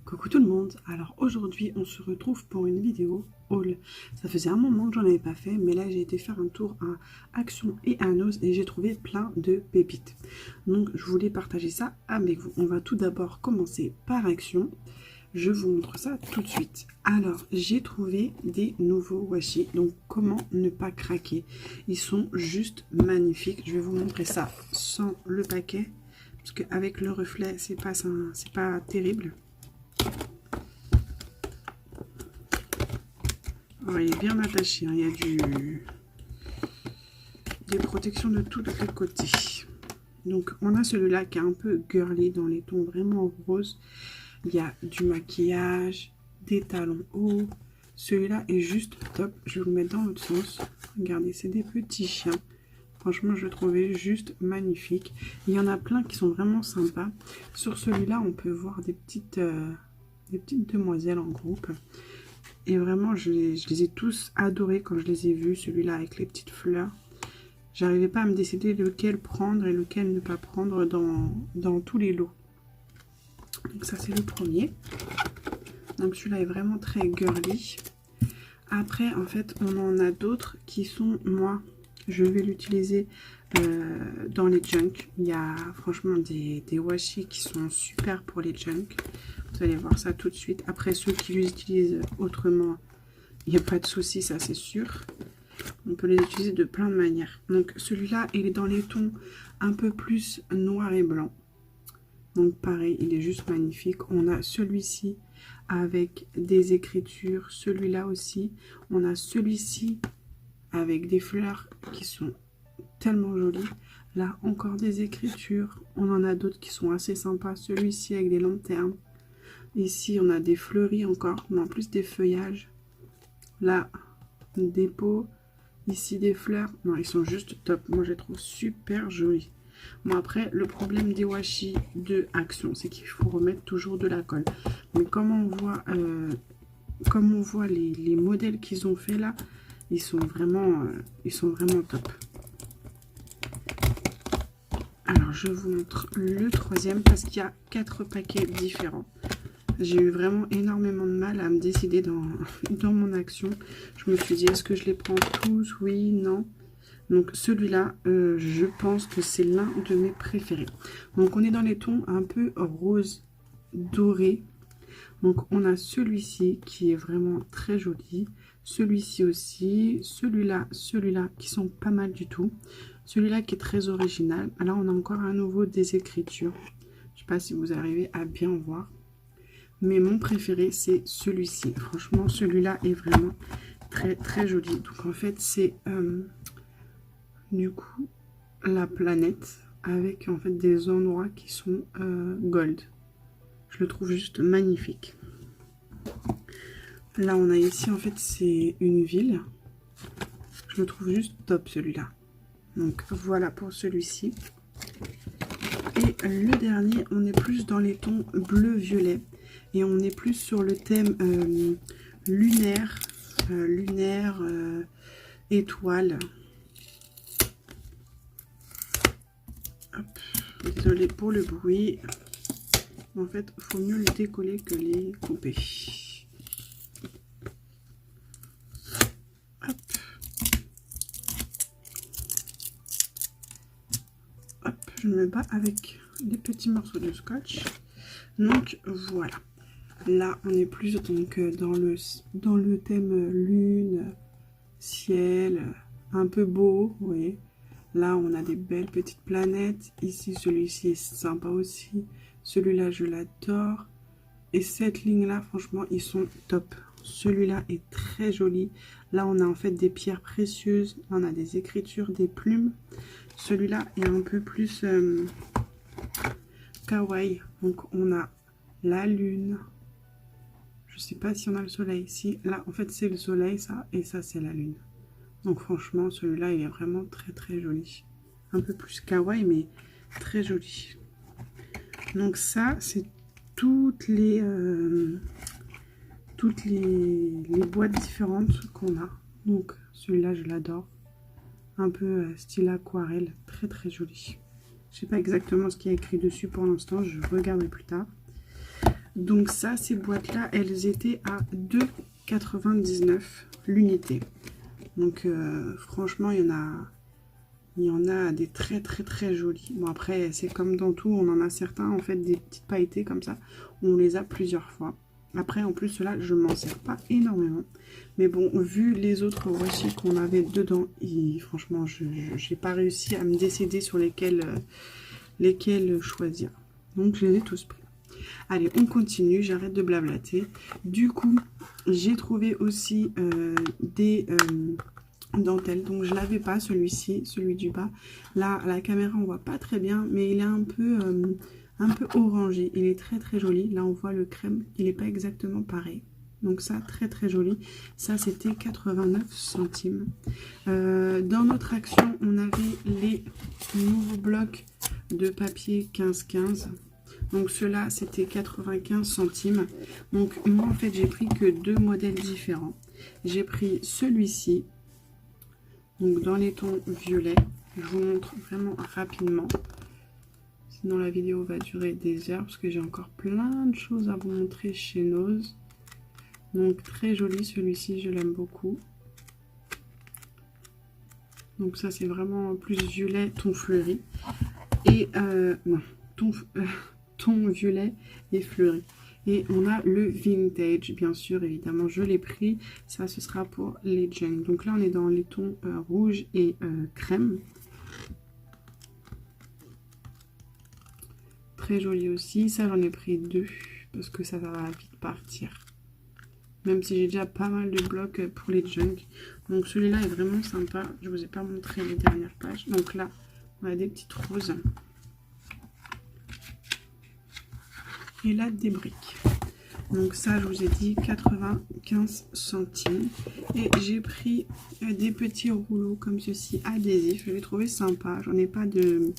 Coucou tout le monde, alors aujourd'hui on se retrouve pour une vidéo haul. Ça faisait un moment que j'en avais pas fait, mais là j'ai été faire un tour à Action et à Noz et j'ai trouvé plein de pépites. Donc je voulais partager ça avec vous. On va tout d'abord commencer par Action. Je vous montre ça tout de suite. Alors j'ai trouvé des nouveaux washi, donc comment ne pas craquer. Ils sont juste magnifiques. Je vais vous montrer ça sans le paquet, parce qu'avec le reflet c'est pas terrible. Alors, il est bien attaché, hein. Il y a des protections de tous les côtés. Donc on a celui-là qui est un peu girly dans les tons vraiment roses. Il y a du maquillage, des talons hauts. Celui-là est juste top. Je vais vous le mettre dans l'autre sens. Regardez, c'est des petits chiens. Franchement, je le trouvais juste magnifique. Il y en a plein qui sont vraiment sympas. Sur celui-là, on peut voir des petites demoiselles en groupe. Et vraiment, je les ai tous adorés quand je les ai vus. Celui-là avec les petites fleurs. J'arrivais pas à me décider lequel prendre et lequel ne pas prendre dans tous les lots. Donc ça, c'est le premier. Donc celui-là est vraiment très girly. Après, en fait, on en a d'autres qui sont, moi, je vais l'utiliser dans les junks. Il y a franchement des washi qui sont super pour les junks. Vous allez voir ça tout de suite. Après, ceux qui les utilisent autrement, il n'y a pas de souci, ça c'est sûr. On peut les utiliser de plein de manières. Donc celui-là, il est dans les tons un peu plus noir et blanc. Donc pareil, il est juste magnifique. On a celui-ci avec des écritures. Celui-là aussi. On a celui-ci avec des fleurs qui sont tellement jolies. Là, encore des écritures. On en a d'autres qui sont assez sympas. Celui-ci avec des lanternes. Ici, on a des fleuris encore, mais en plus des feuillages. Là, des pots. Ici, des fleurs. Non, ils sont juste top. Moi, je les trouve super jolis. Bon, après, le problème des washi de Action, c'est qu'il faut remettre toujours de la colle. Mais comme on voit les modèles qu'ils ont fait là, ils sont vraiment top. Alors, je vous montre le troisième parce qu'il y a 4 paquets différents. J'ai eu vraiment énormément de mal à me décider dans mon Action. Je me suis dit, est-ce que je les prends tous? Oui, non. Donc celui-là, je pense que c'est l'un de mes préférés. Donc on est dans les tons un peu rose doré. Donc on a celui-ci qui est vraiment très joli. Celui-ci aussi. Celui-là qui sont pas mal du tout. Celui-là qui est très original. Là on a encore à nouveau des écritures. Je sais pas si vous arrivez à bien voir. Mais mon préféré c'est celui-ci. Franchement celui-là est vraiment très très joli. Donc en fait c'est... du coup la planète avec en fait des endroits qui sont gold. Je le trouve juste magnifique. Là on a ici en fait c'est une ville. Je le trouve juste top celui-là. Donc voilà pour celui-ci. Et le dernier, on est plus dans les tons bleu-violet et on est plus sur le thème lunaire, étoile. Désolée pour le bruit. En fait, il faut mieux les décoller que les couper. Hop. Hop, je me bats avec des petits morceaux de scotch. Donc voilà. Là, on est plus donc dans le thème lune, ciel, un peu beau, vous voyez. Là, on a des belles petites planètes. Ici, celui-ci est sympa aussi. Celui-là, je l'adore. Et cette ligne-là, franchement, ils sont top. Celui-là est très joli. Là, on a en fait des pierres précieuses. Là, on a des écritures, des plumes. Celui-là est un peu plus kawaii. Donc, on a la lune. Je sais pas si on a le soleil ici. Là, en fait, c'est le soleil, ça. Et ça, c'est la lune. Donc franchement, celui-là, il est vraiment très très joli. Un peu plus kawaii, mais très joli. Donc ça, c'est toutes les boîtes différentes qu'on a. Donc celui-là, je l'adore. Un peu style aquarelle, très très joli. Je sais pas exactement ce qu'il y a écrit dessus pour l'instant, je regarderai plus tard. Donc ça, ces boîtes-là, elles étaient à 2,99 l'unité. Donc franchement, il y en a des très très très jolis. Bon après, c'est comme dans tout, on en a certains, en fait, des petites pailletées comme ça. On les a plusieurs fois. Après, en plus, cela, je m'en sers pas énormément. Mais bon, vu les autres washi qu'on avait dedans, franchement, je n'ai pas réussi à me décider sur lesquels choisir. Donc, je les ai tous pris. Allez, on continue, j'arrête de blablater. Du coup, j'ai trouvé aussi des dentelles. Donc, je l'avais pas, celui-ci, celui du bas. Là, à la caméra, on voit pas très bien, mais il est un peu orangé. Il est très très joli. Là, on voit le crème, il n'est pas exactement pareil. Donc ça, très très joli. Ça, c'était 89 centimes. Dans notre action, on avait les nouveaux blocs de papier 15-15. Donc ceux-là, c'était 95 centimes. Donc moi, en fait, j'ai pris que deux modèles différents. J'ai pris celui-ci. Donc dans les tons violets. Je vous montre vraiment rapidement. Sinon, la vidéo va durer des heures parce que j'ai encore plein de choses à vous montrer chez Nose. Donc très joli celui-ci, je l'aime beaucoup. Donc ça c'est vraiment plus violet, ton fleuri. Et non, ton violet et fleuri. Et on a le vintage, bien sûr, évidemment, je l'ai pris. Ça, ce sera pour les junk. Donc là, on est dans les tons rouge et crème. Très joli aussi. Ça, j'en ai pris deux parce que ça va vite partir. Même si j'ai déjà pas mal de blocs pour les junk. Donc celui-là est vraiment sympa. Je vous ai pas montré les dernières pages. Donc là, on a des petites roses. Et là, des briques. Donc ça, je vous ai dit 95 centimes. Et j'ai pris des petits rouleaux comme ceci, adhésifs. Je les trouvais sympa. J'en ai pas de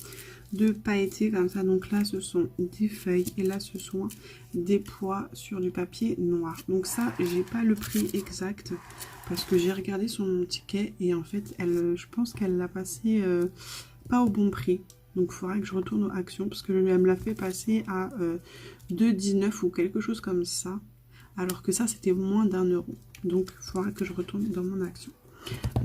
pailletés comme ça. Donc là, ce sont des feuilles. Et là, ce sont des pois sur du papier noir. Donc ça, j'ai pas le prix exact. Parce que j'ai regardé son ticket. Et en fait, je pense qu'elle l'a passé pas au bon prix. Donc, il faudra que je retourne aux actions parce que elle me l'a fait passer à 2,19 ou quelque chose comme ça. Alors que ça, c'était moins d'1 euro. Donc, il faudra que je retourne dans mon action.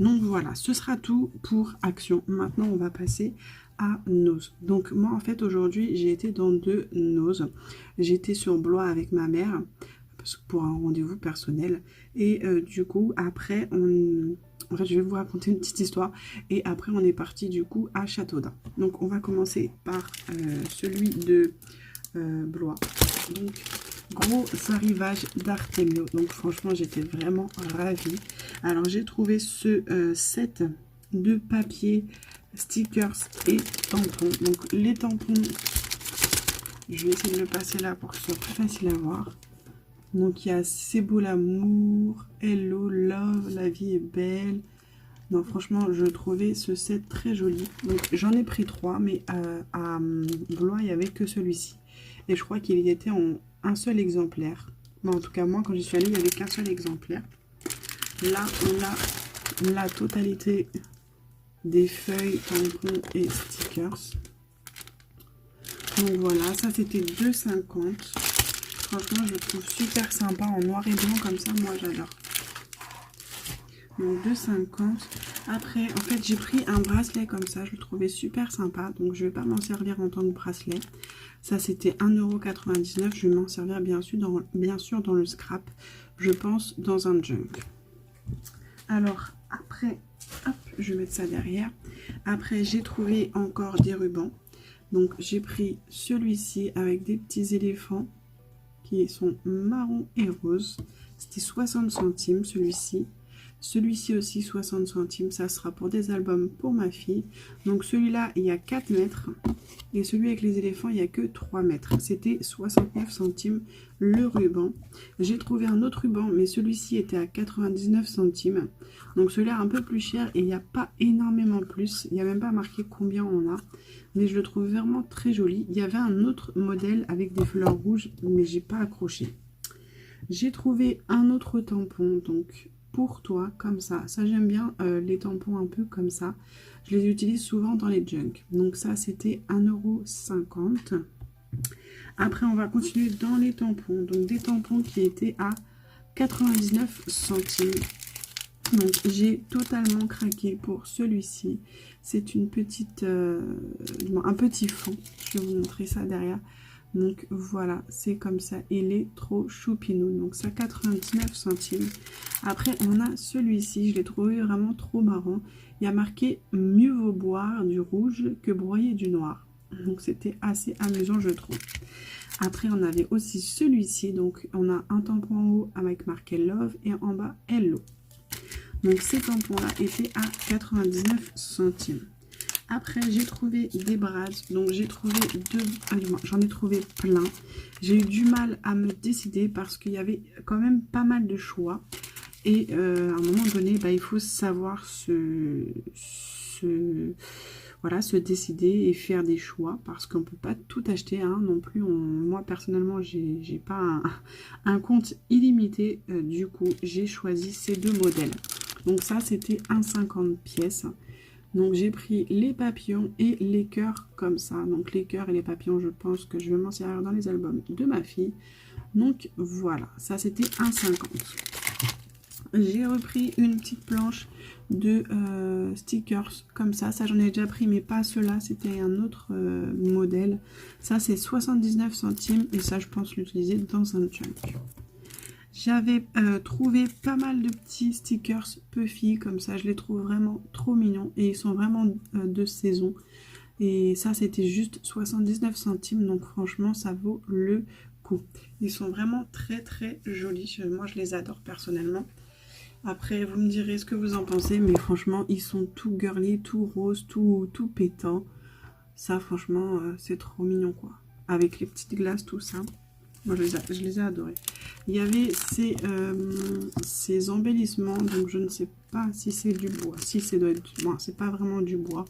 Donc, voilà, ce sera tout pour action. Maintenant, on va passer à Nose. Donc, moi, en fait, aujourd'hui, j'ai été dans 2 Nose. J'étais sur Blois avec ma mère pour un rendez-vous personnel. Et du coup, après, en fait, je vais vous raconter une petite histoire. Et après, on est parti du coup à Châteaudun. Donc, on va commencer par celui de Blois. Donc, gros arrivage d'Artemio. Donc, franchement, j'étais vraiment ravie. Alors, j'ai trouvé ce set de papier, stickers et tampons. Donc, les tampons, je vais essayer de le passer là pour que ce soit plus facile à voir. Donc il y a C'est beau l'amour, Hello, Love, La vie est belle. Non, franchement, je trouvais ce set très joli. Donc j'en ai pris 3, mais à Blois, il n'y avait que celui-ci. Et je crois qu'il y était en un seul exemplaire. Bon, en tout cas, moi, quand j'y suis allée, il n'y avait qu'un seul exemplaire. Là, on a la totalité des feuilles, tampons et stickers. Donc voilà, ça c'était 2,50. Franchement, je le trouve super sympa en noir et blanc comme ça. Moi, j'adore. Donc, 2,50. Après, en fait, j'ai pris un bracelet comme ça. Je le trouvais super sympa. Donc, je ne vais pas m'en servir en tant que bracelet. Ça, c'était 1,99 €. Je vais m'en servir bien sûr dans le scrap. Je pense dans un junk. Alors, après, hop, je vais mettre ça derrière. Après, j'ai trouvé encore des rubans. Donc, j'ai pris celui-ci avec des petits éléphants qui sont marron et rose. C'était 60 centimes celui-ci. Celui-ci aussi 60 centimes. Ça sera pour des albums pour ma fille. Donc celui-là, il y a 4 mètres. Et celui avec les éléphants, il n'y a que 3 mètres. C'était 69 centimes le ruban. J'ai trouvé un autre ruban, mais celui-ci était à 99 centimes. Donc celui-là un peu plus cher et il n'y a pas énormément plus. Il n'y a même pas marqué combien on a. Mais je le trouve vraiment très joli. Il y avait un autre modèle avec des fleurs rouges, mais j'ai pas accroché. J'ai trouvé un autre tampon, donc pour toi, comme ça. Ça, j'aime bien les tampons un peu comme ça. Je les utilise souvent dans les junk. Donc ça, c'était 1,50 €. Après, on va continuer dans les tampons. Donc, des tampons qui étaient à 99 centimes. Donc, j'ai totalement craqué pour celui-ci. C'est une petite, un petit fond. Je vais vous montrer ça derrière. Donc, voilà, c'est comme ça. Il est trop choupinou. Donc, ça, 99 centimes. Après, on a celui-ci. Je l'ai trouvé vraiment trop marrant. Il y a marqué « Mieux vaut boire du rouge que broyer du noir ». Donc, c'était assez amusant, je trouve. Après, on avait aussi celui-ci. Donc, on a un tampon en haut avec marqué Love et en bas Hello. Donc, ces tampons-là étaient à 99 centimes. Après, j'ai trouvé des braises. Donc, j'ai trouvé j'en ai trouvé plein. J'ai eu du mal à me décider parce qu'il y avait quand même pas mal de choix. Et à un moment donné, il faut savoir voilà, se décider et faire des choix parce qu'on ne peut pas tout acheter non plus. Moi personnellement, j'ai pas un compte illimité. Du coup, j'ai choisi ces deux modèles. Donc ça, c'était 1,50 pièces. Donc j'ai pris les papillons et les cœurs comme ça. Donc les cœurs et les papillons, je pense que je vais m'en servir dans les albums de ma fille. Donc voilà, ça c'était 1,50. J'ai repris une petite planche de stickers comme ça. Ça, j'en ai déjà pris, mais pas ceux-là. C'était un autre modèle. Ça, c'est 79 centimes. Et ça, je pense l'utiliser dans un chunk. J'avais trouvé pas mal de petits stickers Puffy. Comme ça, je les trouve vraiment trop mignons. Et ils sont vraiment de saison. Et ça, c'était juste 79 centimes. Donc, franchement, ça vaut le coup. Ils sont vraiment très, très jolis. Moi, je les adore personnellement. Après, vous me direz ce que vous en pensez, mais franchement, ils sont tout girly, tout rose, tout pétant. Ça, franchement, c'est trop mignon, quoi. Avec les petites glaces, tout ça. Moi, je les ai adorés. Il y avait ces embellissements, donc je ne sais pas si c'est du bois. Si, c'est doit être... Bon, c'est pas vraiment du bois.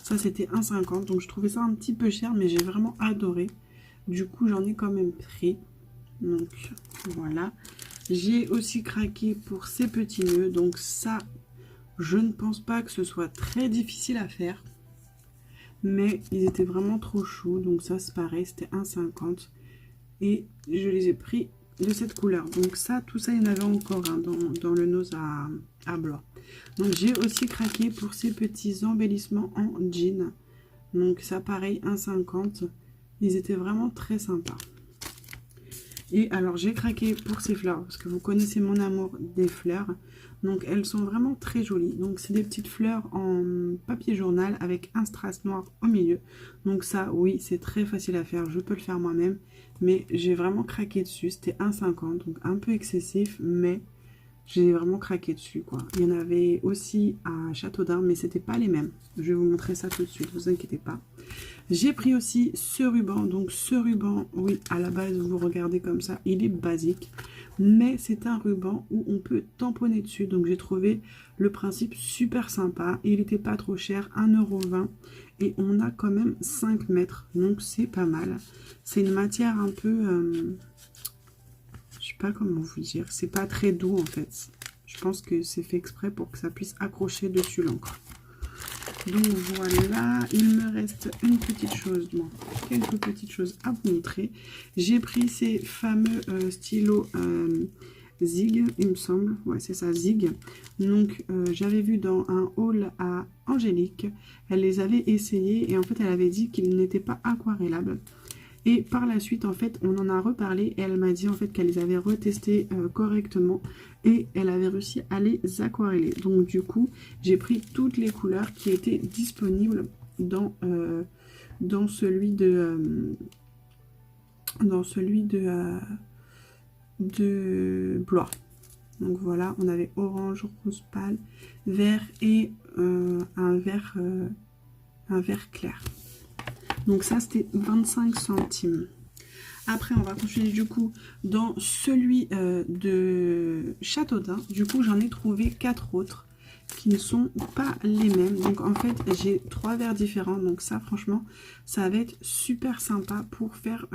Ça, c'était 1,50, donc je trouvais ça un petit peu cher, mais j'ai vraiment adoré. Du coup, j'en ai quand même pris. Donc, voilà. J'ai aussi craqué pour ces petits nœuds. Donc ça, je ne pense pas que ce soit très difficile à faire. Mais ils étaient vraiment trop chauds. Donc ça, c'est pareil, c'était 1,50. Et je les ai pris de cette couleur. Donc ça, tout ça, il y en avait encore dans le nose à blanc. Donc j'ai aussi craqué pour ces petits embellissements en jean. Donc ça, pareil, 1,50. Ils étaient vraiment très sympas. Et alors, j'ai craqué pour ces fleurs, parce que vous connaissez mon amour des fleurs. Donc, elles sont vraiment très jolies. Donc, c'est des petites fleurs en papier journal avec un strass noir au milieu. Donc ça, oui, c'est très facile à faire. Je peux le faire moi-même. Mais j'ai vraiment craqué dessus. C'était 1,50, donc un peu excessif, mais j'ai vraiment craqué dessus, quoi. Il y en avait aussi à Châteaudun, mais c'était pas les mêmes. Je vais vous montrer ça tout de suite, vous inquiétez pas. J'ai pris aussi ce ruban. Donc ce ruban, oui, à la base, vous regardez comme ça, il est basique. Mais c'est un ruban où on peut tamponner dessus. Donc j'ai trouvé le principe super sympa. Il n'était pas trop cher, 1,20 €. Et on a quand même 5 mètres. Donc c'est pas mal. C'est une matière un peu... je sais pas comment vous dire. C'est pas très doux en fait. Je pense que c'est fait exprès pour que ça puisse accrocher dessus l'encre. Donc voilà, il me reste une petite chose, bon, quelques petites choses à vous montrer. J'ai pris ces fameux stylos Zig, il me semble. Ouais, c'est ça, Zig. Donc j'avais vu dans un haul à Angélique, elle les avait essayés et en fait elle avait dit qu'ils n'étaient pas aquarellables. Et par la suite, en fait, on en a reparlé et elle m'a dit en fait qu'elle les avait retestés correctement et elle avait réussi à les aquareller. Donc du coup, j'ai pris toutes les couleurs qui étaient disponibles dans celui de Blois. Donc voilà, on avait orange, rose pâle, vert et un vert clair. Donc ça, c'était 25 centimes. Après, on va continuer du coup dans celui de Châteaudun. Du coup, j'en ai trouvé 4 autres qui ne sont pas les mêmes. Donc en fait, j'ai 3 verres différents. Donc ça, franchement, ça va être super sympa pour faire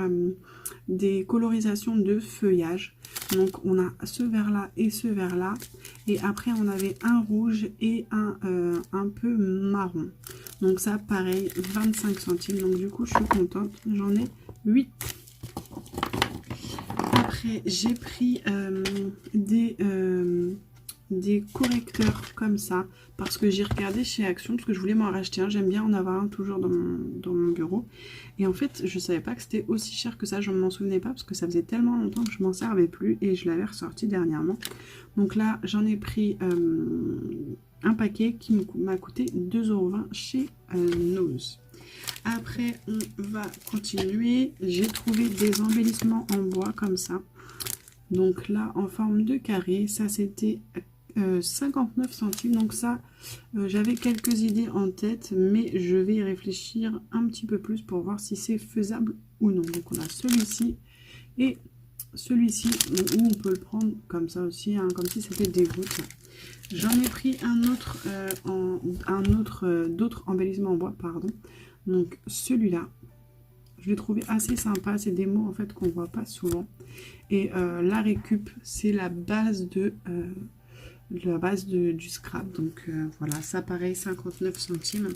des colorisations de feuillage. Donc on a ce vert-là et ce vert-là. Et après, on avait un rouge et un peu marron. Donc ça, pareil, 25 centimes. Donc du coup, je suis contente. J'en ai 8. Après, j'ai pris des correcteurs comme ça parce que j'ai regardé chez Action parce que je voulais m'en racheter un. J'aime bien en avoir un toujours dans mon bureau. Et en fait, je savais pas que c'était aussi cher que ça. Je ne m'en souvenais pas parce que ça faisait tellement longtemps que je m'en servais plus et je l'avais ressorti dernièrement. Donc là, j'en ai pris un paquet qui m'a coûté 2,20 € chez Nose. Après, on va continuer. J'ai trouvé des embellissements en bois comme ça. Donc là, en forme de carré, ça c'était 59 centimes. Donc ça, j'avais quelques idées en tête, mais je vais y réfléchir un petit peu plus pour voir si c'est faisable ou non. Donc on a celui-ci et celui-ci, où on peut le prendre comme ça aussi, hein, comme si c'était des gouttes. J'en ai pris d'autres embellissements en bois, pardon. Donc celui-là, je l'ai trouvé assez sympa. C'est des mots en fait qu'on voit pas souvent. Et la récup, c'est la base du scrap. Donc voilà, ça pareil, 59 centimes.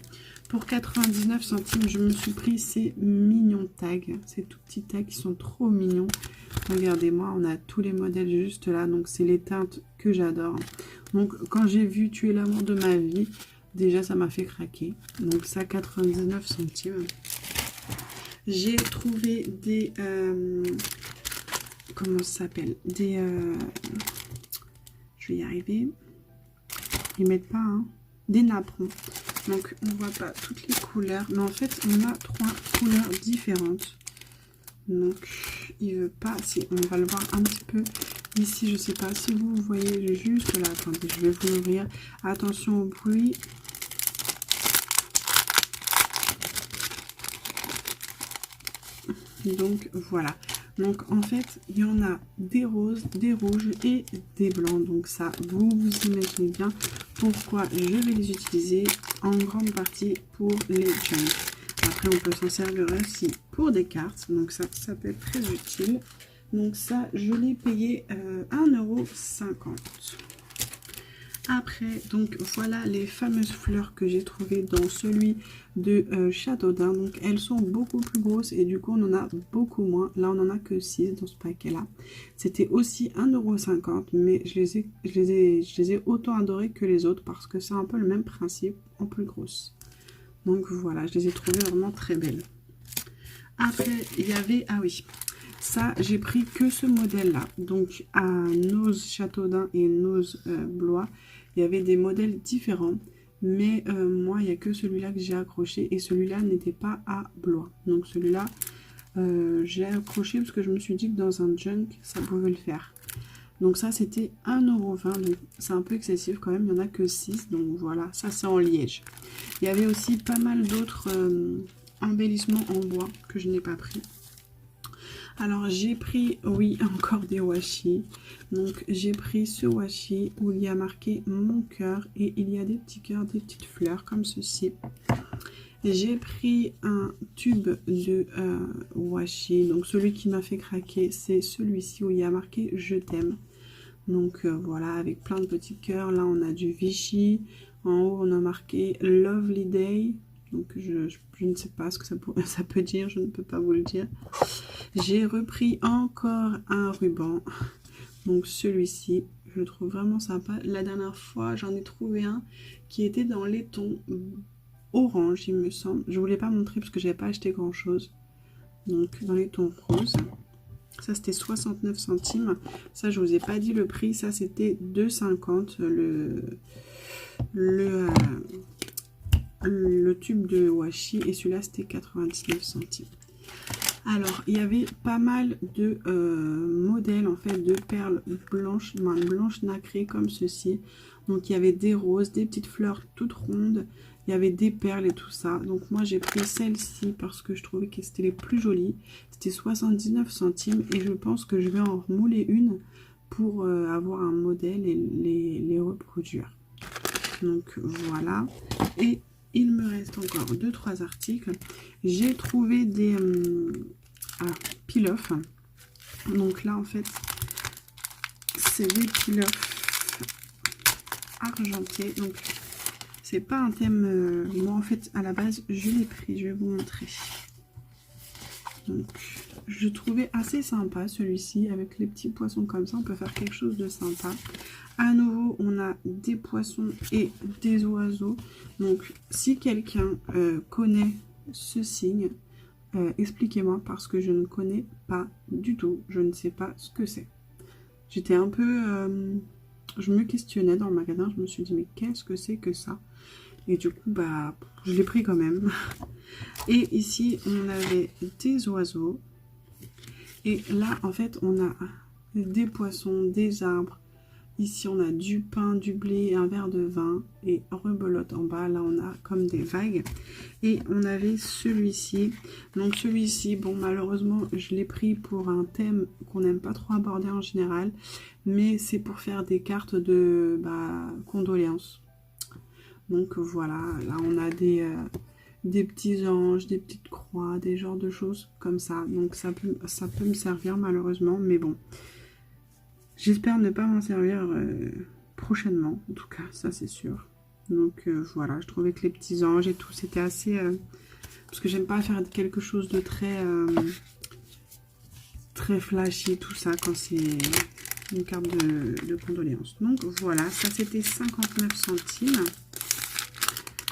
Pour 99 centimes, je me suis pris ces mignons tags. Ces tout petits tags qui sont trop mignons. Regardez-moi, on a tous les modèles juste là. Donc c'est les teintes que j'adore. Donc quand j'ai vu Tuer l'amour de ma vie, déjà ça m'a fait craquer. Donc ça, 99 centimes. J'ai trouvé des... comment ça s'appelle? Des... je vais y arriver. Ils mettent pas, hein. Des napperons. Donc on voit pas toutes les couleurs. Mais en fait, on a 3 couleurs différentes. Donc il veut pas... Si, on va le voir un petit peu ici. Je sais pas si vous voyez juste là. Attendez, je vais vous ouvrir. Attention au bruit. Donc voilà. Donc en fait, il y en a des roses, des rouges et des blancs. Donc ça, vous imaginez bien pourquoi je vais les utiliser en grande partie pour les junk. Après, on peut s'en servir aussi pour des cartes. Donc ça peut être très utile. Donc ça, je l'ai payé 1,50 €. Après, donc voilà les fameuses fleurs que j'ai trouvées dans celui de Châteaudun. Donc elles sont beaucoup plus grosses et du coup on en a beaucoup moins. Là on en a que 6 dans ce paquet là. C'était aussi 1,50 €, mais je les ai autant adorées que les autres parce que c'est un peu le même principe en plus grosse. Donc voilà, je les ai trouvées vraiment très belles. Après il y avait, ah oui, ça j'ai pris que ce modèle là. Donc à Nose Châteaudun et Nose Blois, il y avait des modèles différents, mais moi il n'y a que celui-là que j'ai accroché et celui-là n'était pas à Blois. Donc celui-là j'ai accroché parce que je me suis dit que dans un junk ça pouvait le faire. Donc ça c'était 1,20 €, donc c'est un peu excessif quand même, il n'y en a que 6, donc voilà, ça c'est en liège. Il y avait aussi pas mal d'autres embellissements en bois que je n'ai pas pris. Alors j'ai pris, oui, encore des washi. Donc j'ai pris ce washi où il y a marqué mon cœur et il y a des petits cœurs, des petites fleurs comme ceci. J'ai pris un tube de washi. Donc celui qui m'a fait craquer, c'est celui-ci où il y a marqué je t'aime. Donc voilà, avec plein de petits cœurs. Là on a du Vichy. En haut on a marqué Lovely Day. Donc je ne sais pas ce que ça peut dire, je ne peux pas vous le dire. J'ai repris encore un ruban. Donc celui-ci, je le trouve vraiment sympa. La dernière fois, j'en ai trouvé un qui était dans les tons orange, il me semble. Je ne voulais pas montrer parce que j'avais pas acheté grand chose. Donc dans les tons roses. Ça c'était 69 centimes. Ça je vous ai pas dit le prix. Ça c'était 2,50 € le tube de washi. Et celui-là c'était 99 centimes. Alors, il y avait pas mal de modèles en fait de perles blanches nacrées comme ceci. Donc, il y avait des roses, des petites fleurs toutes rondes. Il y avait des perles et tout ça. Donc, moi, j'ai pris celle-ci parce que je trouvais que c'était les plus jolies. C'était 79 centimes et je pense que je vais en remouler une pour avoir un modèle et les reproduire. Donc, voilà. Et il me reste encore 2-3 articles. J'ai trouvé des peel-off. Donc là, en fait, c'est des peel-off argentés. Donc, c'est pas un thème... moi, en fait, à la base, je l'ai pris. Je vais vous montrer. Donc, je trouvais assez sympa celui-ci. Avec les petits poissons comme ça, on peut faire quelque chose de sympa. À nouveau, on a des poissons et des oiseaux. Donc, si quelqu'un connaît ce signe, expliquez-moi parce que je ne connais pas du tout. Je ne sais pas ce que c'est. J'étais un peu... je me questionnais dans le magasin. Je me suis dit, mais qu'est-ce que c'est que ça? Et du coup, bah, je l'ai pris quand même. Et ici, on avait des oiseaux. Et là, en fait, on a des poissons, des arbres. Ici, on a du pain, du blé, un verre de vin. Et rebelote en bas, là, on a comme des vagues. Et on avait celui-ci. Donc celui-ci, bon, malheureusement, je l'ai pris pour un thème qu'on n'aime pas trop aborder en général. Mais c'est pour faire des cartes de condoléances. Donc voilà, là on a des petits anges, des petites croix, des genres de choses comme ça. Donc ça peut me servir malheureusement, mais bon. J'espère ne pas m'en servir prochainement, en tout cas, ça c'est sûr. Donc voilà, je trouvais que les petits anges et tout, c'était assez... parce que j'aime pas faire quelque chose de très flashy, tout ça, quand c'est une carte de condoléances. Donc voilà, ça c'était 59 centimes.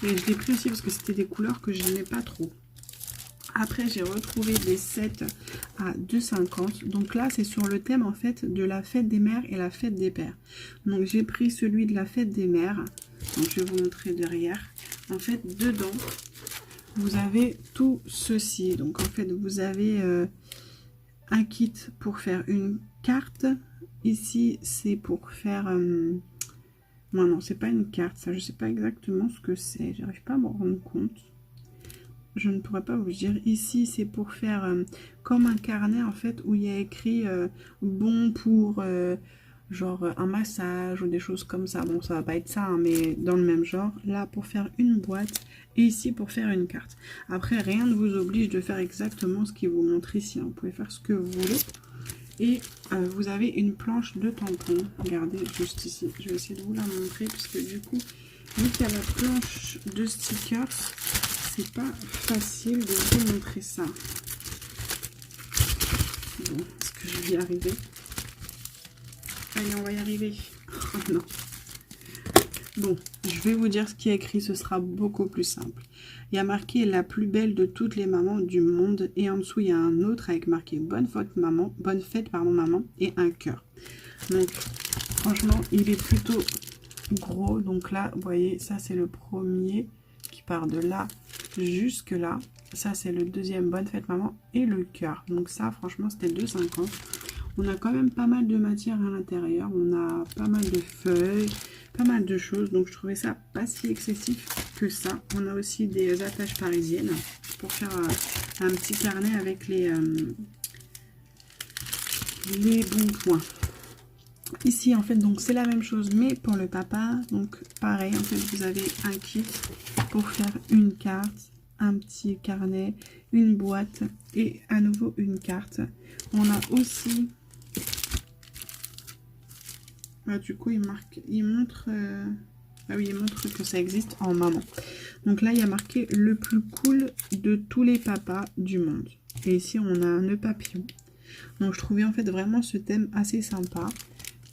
Et je l'ai pris aussi parce que c'était des couleurs que je n'aimais pas trop. Après, j'ai retrouvé des sets à 2,50. Donc là, c'est sur le thème en fait de la fête des mères et la fête des pères. Donc j'ai pris celui de la fête des mères. Donc je vais vous montrer derrière. En fait, dedans, vous avez tout ceci. Donc en fait, vous avez un kit pour faire une carte. Ici, c'est pour faire... non, c'est pas une carte, ça, je sais pas exactement ce que c'est, j'arrive pas à me rendre compte. Je ne pourrais pas vous dire. Ici, c'est pour faire comme un carnet, en fait, où il y a écrit bon pour, genre, un massage ou des choses comme ça. Bon, ça va pas être ça, hein, mais dans le même genre. Là, pour faire une boîte, et ici, pour faire une carte. Après, rien ne vous oblige de faire exactement ce qu'il vous montre ici, hein. Vous pouvez faire ce que vous voulez. Et vous avez une planche de tampons. Regardez, juste ici. Je vais essayer de vous la montrer, puisque du coup, vu qu'il y a la planche de stickers, c'est pas facile de vous montrer ça. Bon, est-ce que je vais y arriver? Allez, on va y arriver. Oh non. Bon, je vais vous dire ce qui est écrit, ce sera beaucoup plus simple. Il y a marqué la plus belle de toutes les mamans du monde. Et en dessous, il y a un autre avec marqué bonne fête maman, maman et un cœur. Donc, franchement, il est plutôt gros. Donc là, vous voyez, ça c'est le premier qui part de là jusque là. Ça c'est le deuxième bonne fête maman et le cœur. Donc ça, franchement, c'était 2,50. On a quand même pas mal de matière à l'intérieur. On a pas mal de feuilles, pas mal de choses. Donc je trouvais ça pas si excessif que ça. On a aussi des attaches parisiennes pour faire un petit carnet avec les bons points. Ici en fait donc c'est la même chose mais pour le papa. Donc pareil, en fait vous avez un kit pour faire une carte, un petit carnet, une boîte et à nouveau une carte. On a aussi... du coup, il montre que ça existe en maman. Donc là, il y a marqué le plus cool de tous les papas du monde. Et ici, on a un nœud papillon. Donc je trouvais en fait vraiment ce thème assez sympa.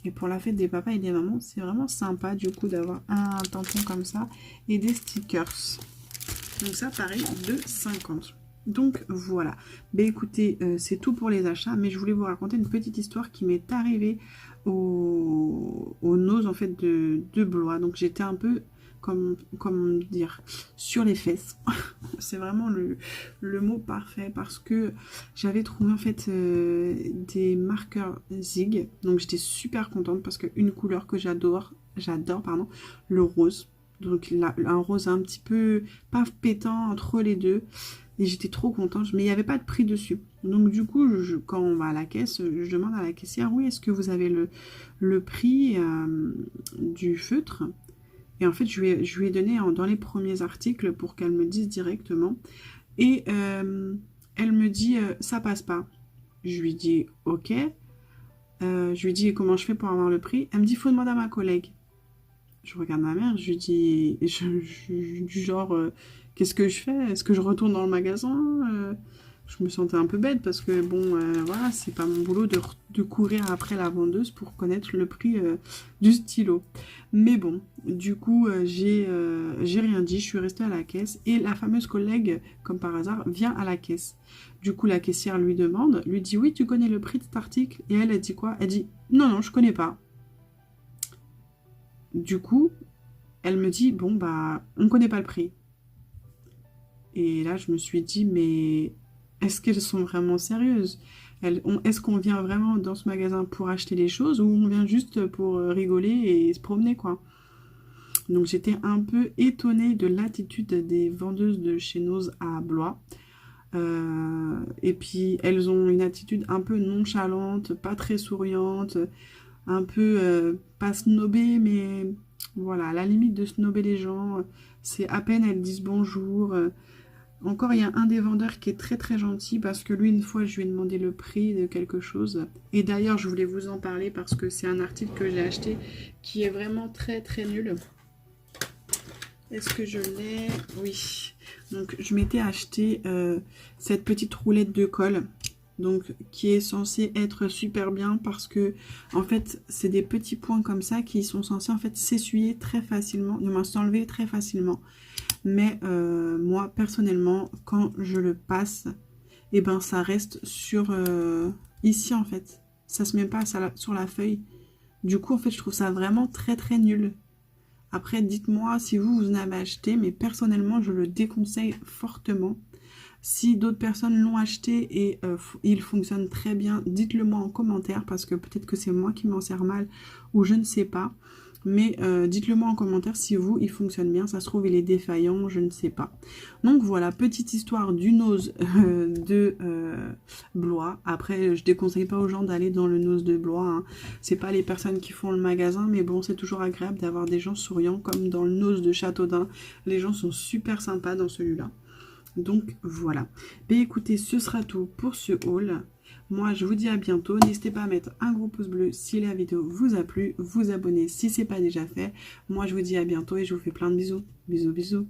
Et pour la fête des papas et des mamans, c'est vraiment sympa du coup d'avoir un tampon comme ça et des stickers. Donc ça, pareil, 2,50. Donc voilà. Ben écoutez, c'est tout pour les achats, mais je voulais vous raconter une petite histoire qui m'est arrivée au nose en fait de Blois. Donc j'étais un peu, comment dire, sur les fesses. C'est vraiment le mot parfait parce que j'avais trouvé en fait des marqueurs Zig. Donc j'étais super contente parce qu'une couleur que j'adore pardon, le rose. Donc là, un rose un petit peu pas pétant entre les deux. Et j'étais trop contente, mais il n'y avait pas de prix dessus. Donc du coup, quand on va à la caisse, je demande à la caissière, oui, est-ce que vous avez le prix du feutre? Et en fait, je lui ai donné dans les premiers articles pour qu'elle me dise directement. Et elle me dit, ça passe pas. Je lui dis, ok. Je lui dis, comment je fais pour avoir le prix? Elle me dit, il faut demander à ma collègue. Je regarde ma mère, je lui dis, du genre, qu'est-ce que je fais? Est-ce que je retourne dans le magasin? je me sentais un peu bête parce que bon, voilà, c'est pas mon boulot de courir après la vendeuse pour connaître le prix du stylo. Mais bon, du coup, j'ai rien dit, je suis restée à la caisse et la fameuse collègue, comme par hasard, vient à la caisse. Du coup, la caissière lui demande, lui dit oui, tu connais le prix de cet article? Et elle dit quoi? Elle dit non, non, je connais pas. Du coup, elle me dit bon, bah, on connaît pas le prix. Et là, je me suis dit, mais est-ce qu'elles sont vraiment sérieuses? Est-ce qu'on vient vraiment dans ce magasin pour acheter les choses ou on vient juste pour rigoler et se promener, quoi? Donc j'étais un peu étonnée de l'attitude des vendeuses de chez Noz à Blois. Et puis elles ont une attitude un peu nonchalante, pas très souriante, un peu pas snobée, mais voilà, à la limite de snobber les gens. C'est à peine elles disent bonjour. Encore, il y a un des vendeurs qui est très très gentil parce que lui, une fois, je lui ai demandé le prix de quelque chose. Et d'ailleurs, je voulais vous en parler parce que c'est un article que j'ai acheté qui est vraiment très très nul. Est-ce que je l'ai? Oui. Donc, je m'étais acheté cette petite roulette de colle. Donc, qui est censée être super bien parce que, en fait, c'est des petits points comme ça qui sont censés, en fait, s'essuyer très facilement, du moins s'enlever très facilement. Mais moi, personnellement, quand je le passe, et ben, ça reste sur ici, en fait. Ça se met pas sur la feuille. Du coup, en fait, je trouve ça vraiment très, très nul. Après, dites-moi si vous en avez acheté, mais personnellement, je le déconseille fortement. Si d'autres personnes l'ont acheté et il fonctionne très bien, dites-le moi en commentaire parce que peut-être que c'est moi qui m'en sers mal ou je ne sais pas. Mais dites-le moi en commentaire si vous, il fonctionne bien. Ça se trouve, il est défaillant, je ne sais pas. Donc voilà, petite histoire du Noz de Blois. Après, je déconseille pas aux gens d'aller dans le Noz de Blois. Hein. C'est pas les personnes qui font le magasin, mais bon, c'est toujours agréable d'avoir des gens souriants comme dans le Noz de Châteaudun. Les gens sont super sympas dans celui-là. Donc voilà. Mais écoutez, ce sera tout pour ce haul. Moi, je vous dis à bientôt. N'hésitez pas à mettre un gros pouce bleu si la vidéo vous a plu. Vous abonner si ce n'est pas déjà fait. Moi, je vous dis à bientôt et je vous fais plein de bisous. Bisous, bisous.